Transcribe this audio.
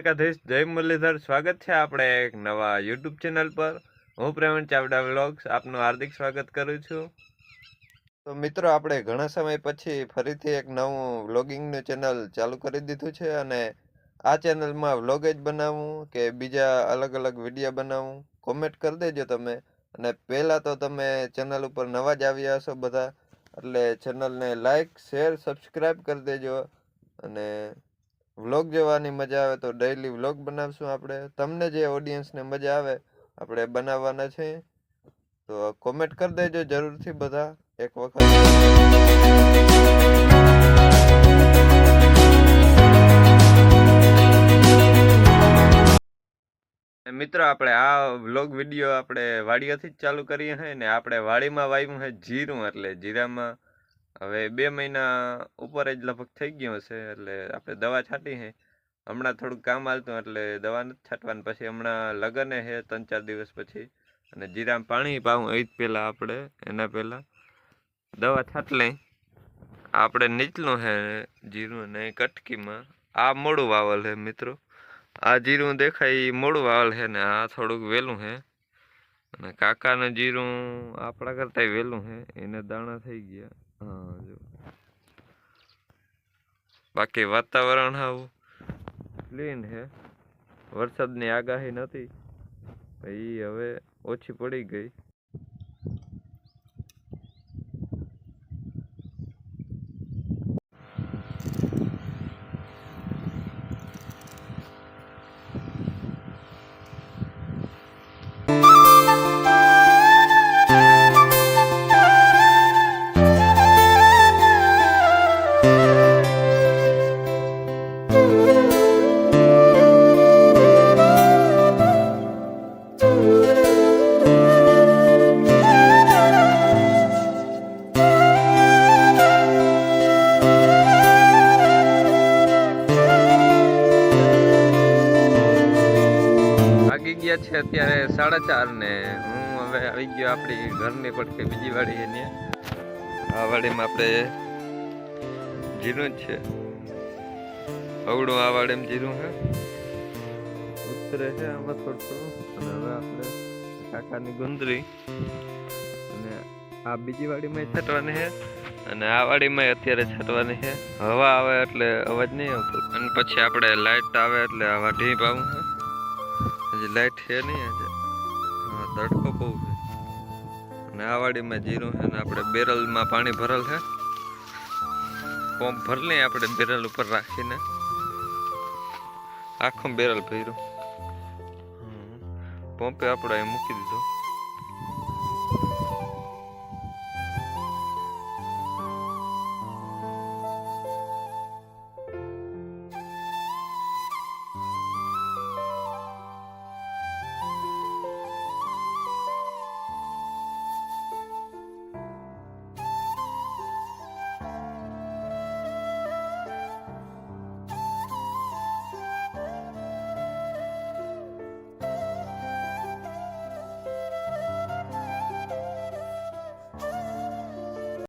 દ્વારકાધીશ, જય મુરલીધર। સ્વાગત છે આપણે એક નવા યુટ્યુબ ચેનલ પર। હું પ્રવીણ ચાવડા વ્લોગ્સ આપનું હાર્દિક સ્વાગત કરું છું। તો મિત્રો, આપણે ઘણા સમય પછી ફરીથી એક નવું વ્લોગિંગનું ચેનલ ચાલુ કરી દીધું છે અને આ ચેનલમાં વ્લોગ જ બનાવું કે બીજા અલગ અલગ વિડીયો બનાવું, કોમેન્ટ કરી દેજો તમે। અને પહેલાં તો તમે ચેનલ ઉપર નવા જ આવ્યા હશો બધા, એટલે ચેનલને લાઈક, શેર, સબસ્ક્રાઈબ કરી દેજો। અને વ્લોગ જોવાની મજા આવે તો ડેઈલી વ્લોગ બનાવશું આપણે। તમને જે ઓડિયન્સને મજા આવે આપણે બનાવવાના છે, તો કોમેન્ટ કરી દેજો જરૂરથી બધા એક વખત। મિત્રો, આપણે આ વ્લોગ વિડીયો આપણે વાડીઓથી જ ચાલુ કરીએ છીએ ને। આપણે વાડીમાં વાવ્યું છે જીરું, એટલે જીરામાં હવે 2 મહિના ઉપર જ લગભગ થઈ ગયો છે, એટલે આપણે દવા છાંટી છે। હમણાં થોડુંક કામ હાલતું એટલે દવા નથી છાંટવાની, પછી હમણાં લગને છે 3-4 દિવસ પછી, અને જીરામાં પાણી પાવું એ જ પહેલાં આપણે એના પહેલાં દવા છાંટ લઈ। આપણે નીચલું છે જીરું ને કટકીમાં આ મોડું વાવલ છે મિત્રો। આ જીરું દેખાય એ મોડું વાવલ છે ને આ થોડુંક વહેલું છે, અને કાકાનું જીરું આપણા કરતાં વહેલું છે, એને દાણા થઈ ગયા। હા જો, બાકી વાતાવરણ આવું ક્લીન છે। વરસાદની આગાહી નથી, એ હવે ઓછી પડી ગઈ। ગયા છે અત્યારે 4:30 ને હું હવે આવી ગયો આપણી ઘરની પડખે બીજી વાડી છે ત્યાં। આ વાડીમાં આપણે જીરું જ છે, અવડું આ વાડીમાં જીરું છે, ઉતરે છે આમાં થોડું। અને હવે આપણે કાકાની ગુંદરી, અને આ બીજી વાડીમાં છાંટવાની છે, અને આ વાડીમાં અત્યારે છાંટવાની છે। હવા આવે એટલે અવાજ નહીં આવતો, અને પછી આપણે લાઇટ આવે એટલે આ વાઢી પાવું છે। હજી લાઇટ છે નહીં આજે, હા તડકો બહુ છે। અને આ વાડીમાં જીરું છે ને આપણે બેરલમાં પાણી ભરેલ છે, પંપ ભરલી આપણે બેરલ ઉપર રાખીને, આખું બેરલ ભર્યું, પંપે આપણે અહીં મૂકી દીધું।